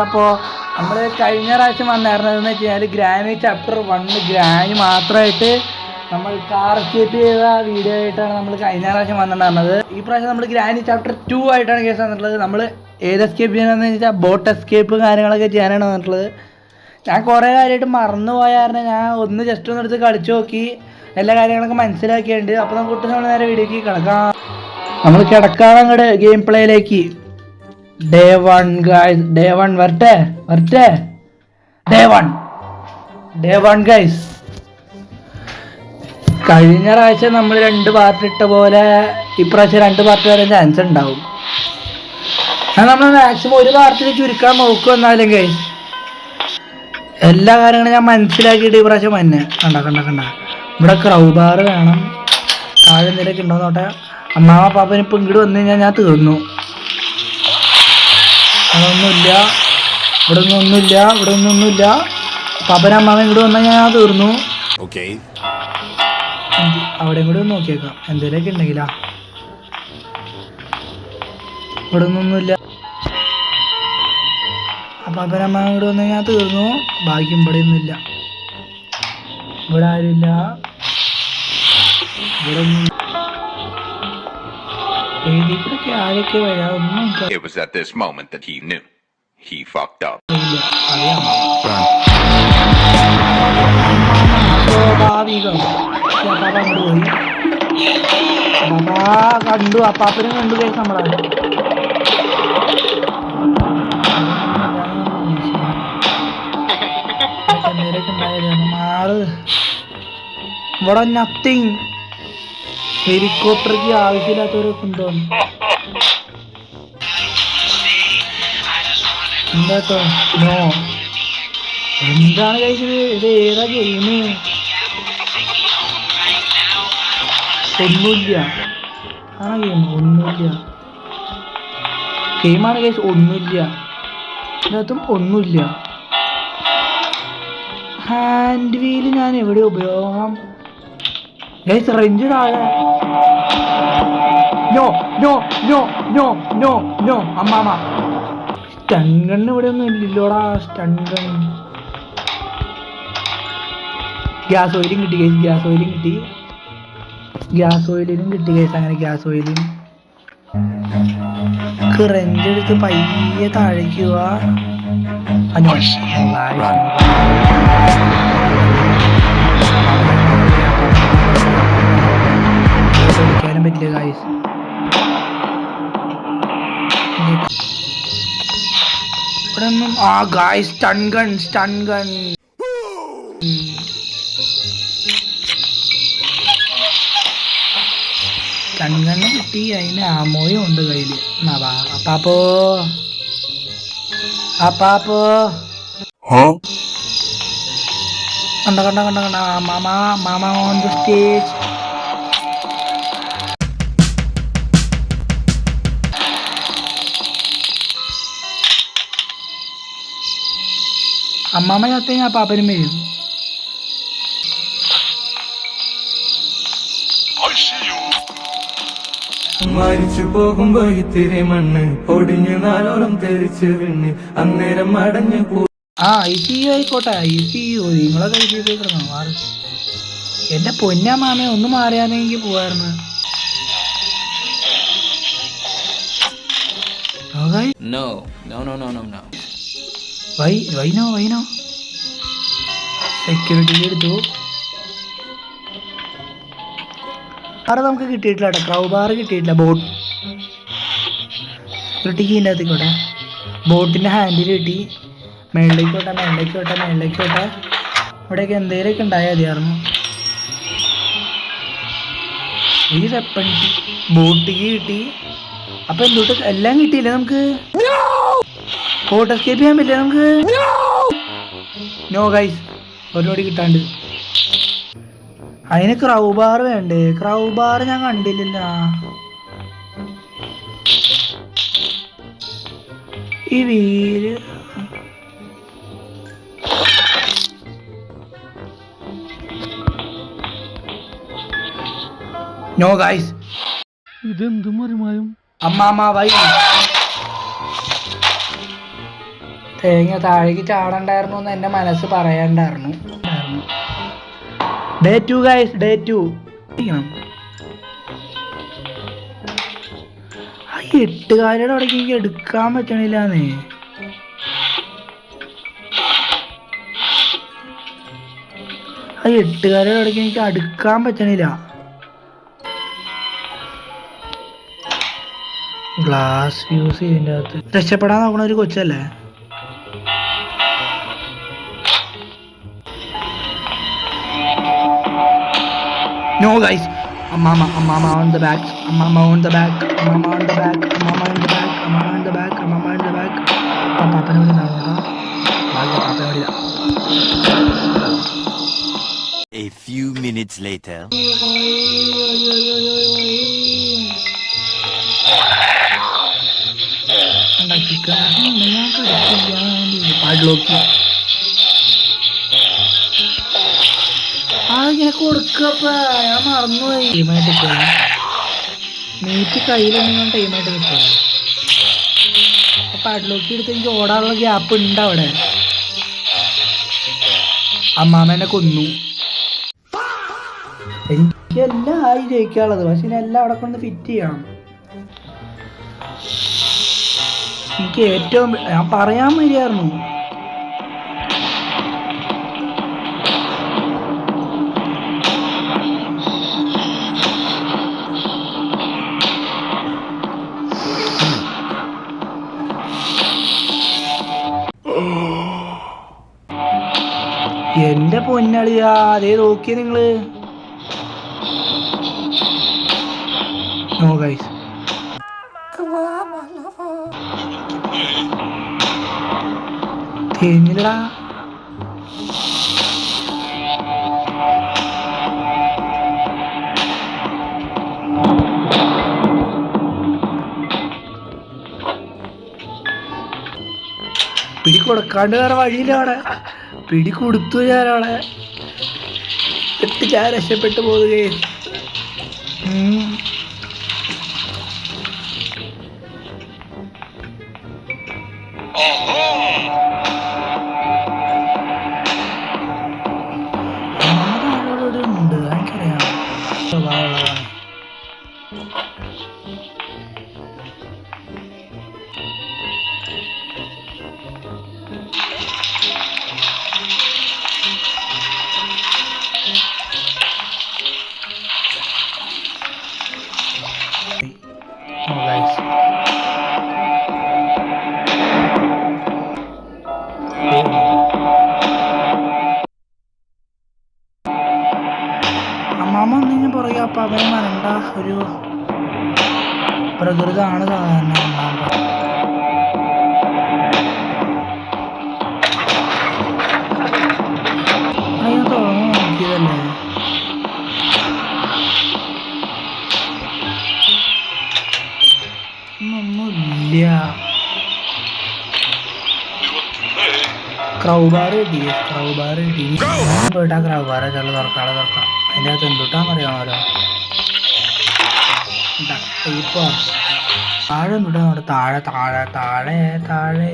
അപ്പോൾ നമ്മൾ കഴിഞ്ഞ പ്രാവശ്യം വന്നിരുന്നതെന്ന് വെച്ചാൽ ഗ്രാനി ചാപ്റ്റർ 1 ഗ്രാനി മാത്രമായിട്ട് നമ്മൾ കാർ എസ്കേപ്പ് ചെയ്ത വീഡിയോ ആയിട്ടാണ് നമ്മൾ കഴിഞ്ഞ പ്രാവശ്യം വന്നിട്ടുണ്ടായിരുന്നത്. ഈ പ്രാവശ്യം നമ്മൾ ഗ്രാനി ചാപ്റ്റർ 2 ആയിട്ടാണ് കേസ് വന്നിട്ടുള്ളത്. നമ്മൾ ഏത് എസ്കേപ്പ് ചെയ്യാനെന്ന് വെച്ചാൽ ബോട്ട് എസ്കേപ്പ് കാര്യങ്ങളൊക്കെ ചെയ്യാനാണ് വന്നിട്ടുള്ളത്. ഞാൻ കുറേ കാര്യമായിട്ട് മറന്നുപോയ കാരണം ഞാൻ ഒന്ന് ജസ്റ്റ് ഒന്ന് എടുത്ത് കളിച്ചു നോക്കി, എല്ലാ കാര്യങ്ങളൊക്കെ മനസ്സിലാക്കിയിട്ടുണ്ട്. അപ്പോൾ നമുക്ക് ഒട്ടും സമയം നേരെ വീഡിയോക്ക് കിടക്കാം. നമ്മൾ കിടക്കാൻ അങ്ങോട്ട് ഗെയിം പ്ലേയിലേക്ക്. ഡേ 1 ഗൈസ്, ഡേ 1 വരട്ടെ ഡേ 1 ഗൈസ്. കഴിഞ്ഞ പ്രാവശ്യം നമ്മൾ 2 പാർട്ട് ഇട്ട പോലെ ഇപ്രാവശ്യം 2 പാർട്ട് വരാൻ ചാൻസ് ഉണ്ടാവും. നമ്മൾ മാക്സിമം ഒരു പാർട്ടിൽ ചുരുക്കാൻ നോക്കും. എന്നാലും ഗൈസ് എല്ലാ കാര്യങ്ങളും ഞാൻ മനസ്സിലാക്കിയിട്ട് ഈ പ്രാവശ്യം തന്നെ കണ്ട ഇവിടെ ക്രൗബാർ വേണം. താഴെ എന്തെങ്കിലുമൊക്കെ ഉണ്ടോ നോട്ടെ. അമ്മാവ പാപ്പന് ഇപ്പം ഇങ്ങോട്ട് വന്നു കഴിഞ്ഞാൽ ഞാൻ തീർന്നു. അതൊന്നുമില്ല, ഇവിടെ ഒന്നുമില്ല. പാപ്പന അമ്മാവൻ ഇങ്ങോട്ട് വന്നാൽ ഞാൻ തീർന്നു. അവിടെയും കൂടി ഒന്ന് നോക്കിയേക്കാം എന്തെങ്കിലുമൊക്കെ ഉണ്ടെങ്കിലാ. ഇവിടെ ഒന്നുമില്ല. പാപ്പന അമ്മാവൻ ഇങ്ങോട്ട് വന്നാൽ ഞാൻ തീർന്നു. ബാക്കി ഇവിടെ ഒന്നുമില്ല. ഇവിടെ ആരുമില്ല. ഇവിടെ ഒന്നും It was at this moment that he knew he fucked up. കണ്ടു അപ്പാപ്പനും കണ്ടു കേസ് നമ്മളെ. മാറ്. ഇവിടെ നത്തിങ്. ഹെലികോപ്റ്റർക്ക് ആവശ്യമില്ലാത്തവരൊക്കെ ഉണ്ടോ? എന്താ നോ എന്താണ് കഴിച്ചത്? ഇത് ഏതാ ഗെയിം? ഒന്നുമില്ല. ആ ഗെയിം ഒന്നുമില്ല. ഗെയിമാണ് കഴിച്ച് ഒന്നുമില്ല. ഇതിനകത്തും ഒന്നുമില്ല. ഹാൻഡ് വീല് ഞാൻ എവിടെ ഉപയോഗം? ഗൈസ് റേഞ്ച് താഴെ. നോ അമ്മാമ. സ്റ്റൺ ഗണ്ണ് ഇവിടെ ഒന്നും ഇല്ലല്ലോടാ. Stun gun. ഗ്യാസ് ഓയിലും കിട്ടി ഗൈസ്. ഗ്യാസ് ഓയിലും കിട്ടി ഗൈസ്. അങ്ങനെ ഗ്യാസ് ഓയിലും റേഞ്ച് എടുത്ത് പയ്യെ താഴേക്കുക. പറ്റില്ല ഗായ്സ്. ഇവിടെ ഒന്നും ഗായ്സ് സ്റ്റൺ ഗൺ കിട്ടി. അതിന് ആമോയും ഉണ്ട് കയ്യില്. അപ്പാപ്പോ കണ്ട മാമ ഓൺ ദ സ്റ്റേജ്. അമ്മാമ്മ ചത്ത ഞാൻ പാപ്പനും വരും. മരിച്ചു പോകുമ്പോ ഇത്തിരി മണ്ണ് പൊടിഞ്ഞു നാലോളം തെറിച്ച് വീണ് അന്നേരം അടഞ്ഞു പോ. ആയിക്കോട്ടെ. നിങ്ങളൊക്കെ കിടന്നോ മാറി. എന്റെ പൊന്നാ മാമ ഒന്ന് മാറിയാണെങ്കിൽ പോവായിരുന്നു. വൈനോ സെക്യൂരിറ്റി എടുത്തു. അവിടെ നമുക്ക് കിട്ടിയിട്ടില്ല കേട്ടോ. ക്രൗബാർ കിട്ടിയിട്ടില്ല. ബോട്ട് സെക്യൂരിറ്റിക്ക് ഇതിനകത്തേക്കോട്ടെ. ബോട്ടിൻ്റെ ഹാൻഡിൽ കിട്ടി. മേളിലേക്ക് വിട്ടെ. ഇവിടെയൊക്കെ എന്തെങ്കിലുമൊക്കെ ഉണ്ടായാൽ മതിയായിരുന്നു. ഈ വെപ്പൺ ബോട്ടിക്ക് കിട്ടി. അപ്പം എന്തുകൊണ്ട് എല്ലാം കിട്ടിയില്ലേ നമുക്ക്? ബോട്ട് എസ്കേപ്പ് ചെയ്യാൻ പറ്റില്ല നമുക്ക്. നോ ഗൈസ്, ഒരോടി കിട്ടാണ്ട്. അതിന് ക്രൗബാർ വേണ്ടേ? ക്രൗബാർ ഞാൻ കണ്ടില്ല. ഈ വീല് നോ ഗൈസ്. ഇതെന്തും മറിമായും അമ്മാമ വൈ തേങ്ങ താഴേക്ക് ചാടണ്ടായിരുന്നു എന്ന് എൻ്റെ മനസ്സ് പറയണ്ടായിരുന്നു. Day 2 guys, day 2. ആ 8 കാലയുടെ അവിടേക്ക് എനിക്ക് എടുക്കാൻ പറ്റണില്ലാന്നേ. ആ 8 കാലയുടെ അവിടേക്ക് എനിക്ക് അടുക്കാൻ പറ്റണില്ല. ഗ്ലാസ് യൂസ് ചെയ്തിൻ്റെ അകത്ത് രക്ഷപ്പെടാൻ നോക്കണ ഒരു കൊച്ചല്ലേ. No guys, Mama on the back, Mama on the back, Mama on the back, Mama on the back, Mama on the back, Mama on the back. Papa ne villa nada. Bhagya papa villa. A few minutes later. Anda chica, naya ka diyan. Padlock. ഇങ്ങനെ കൊടുക്കപ്പ ഞാൻ മറന്നുപോയി. ടീമായിട്ട് നിൽക്കുക meet കയ്യിലൊന്നും ടീമായിട്ട് നിൽക്കുക. അപ്പൊ അഡ്ലോക്കി എടുത്ത് എനിക്ക് ഓടാനുള്ള ഗ്യാപ്പ് ഉണ്ട് അവിടെ. അമ്മാമേനെ കൊന്നു. എനിക്ക് എല്ലാം ആയി ജയിക്കാനുള്ളത്, പക്ഷെ ഇനി എല്ലാം അവിടെ കൊണ്ട് ഫിറ്റ് ചെയ്യണം. എനിക്ക് ഏറ്റവും ഞാൻ പറയാൻ വരികയായിരുന്നു. എന്റെ പൊന്നളിയാ, അതേ നോക്കിയ നിങ്ങള്. നോ ഗൈസ്, തേഞ്ഞില്ലടാ. പിടി കൊടുക്കാണ്ട് വേറെ വഴിയില്ല അവിടെ. പിടി കൊടുത്തു ഞാനവിടെ. എന്നിട്ട് ഞാൻ രക്ഷപ്പെട്ടു പോവുകയും. ഉണ്ട് എനിക്കറിയാം. അമ്മാമ്മ ഒന്നിനും പുറകെ അപ്പൊ അവനെ മരണ്ട ഒരു പ്രകൃതമാണ് സാധാരണ അമ്മാമ്മ. അയ്യോ തുറന്നു നോക്കിയതല്ലേ. ഒന്നുമില്ല. ക്രൗബാർ കിട്ടി, ക്രൗബാർ കിട്ടി. പോയിട്ടാ ക്രൗബാറെ ചെള്ള തുറക്കാളെ തുറക്കാം. അതിൻ്റെ അകത്ത് എന്തുട്ടാന്ന് അറിയാമല്ലോ. ഇപ്പൊ താഴെ എന്തുട്ടാ അവിടെ? താഴെ താഴെ താഴെ താഴെ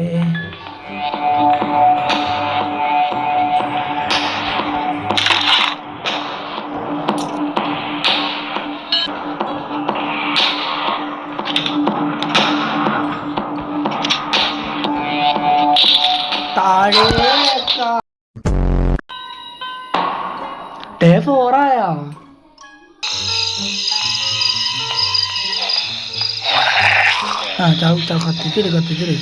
താഴെ ഡേ 4 ആയാ? ആ ചാവ് ചാവ് കത്തിച്ചിട് കത്തിച്ചിട്.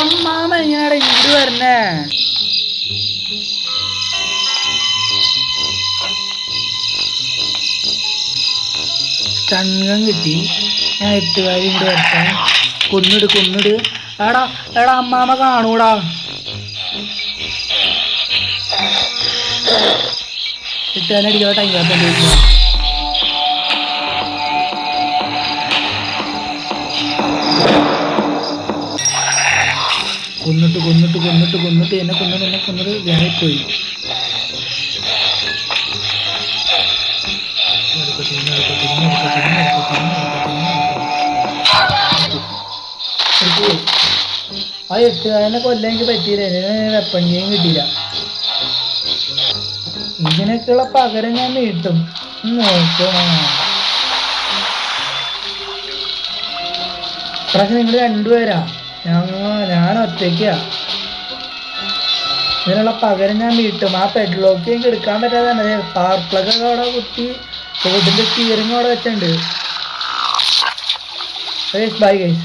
അമ്മാമ എങ്ങനെയാടെ ഇങ്ങോട്ട് വരണേ? സ്റ്റൺഗൻ കിട്ടി. ഞാൻ 8 കാര്യം കൂടെ വരട്ടെ. കൊന്നിട് കൊന്നിട്. എടാ എടാ അമ്മാമ കാണൂടാ. ഇട്ടാനടിക്കോട്ടെ ഇങ്ങോട്ടെ. കൊന്നിട്ട് കൊന്നിട്ട് കൊന്നിട്ട് കൊന്നിട്ട് എന്നെ കൊന്നിട്ട് വേറെ പോയി. ആ 8 കൊല്ലം എനിക്ക് പറ്റിയില്ല, വെപ്പണ്ടിയും കിട്ടിയില്ല. ഇതിനൊക്കെയുള്ള പകരം ഞാൻ വീട്ടും. നോക്കണം. പക്ഷെ നിങ്ങൾ രണ്ടുപേരാ, ഞാൻ ഒറ്റയ്ക്കാ. ഇതിനുള്ള പകരം ഞാൻ വീട്ടും. ആ പെഡ്ലോക്ക് എനിക്ക് എടുക്കാൻ പറ്റാതെ സ്പാർക്ക് പ്ലഗ് ഒക്കെ അവിടെ കുത്തി ബോട്ടിന്റെ സ്റ്റിയറിംഗ് അവിടെ വെച്ചിട്ടുണ്ട്. Bye guys.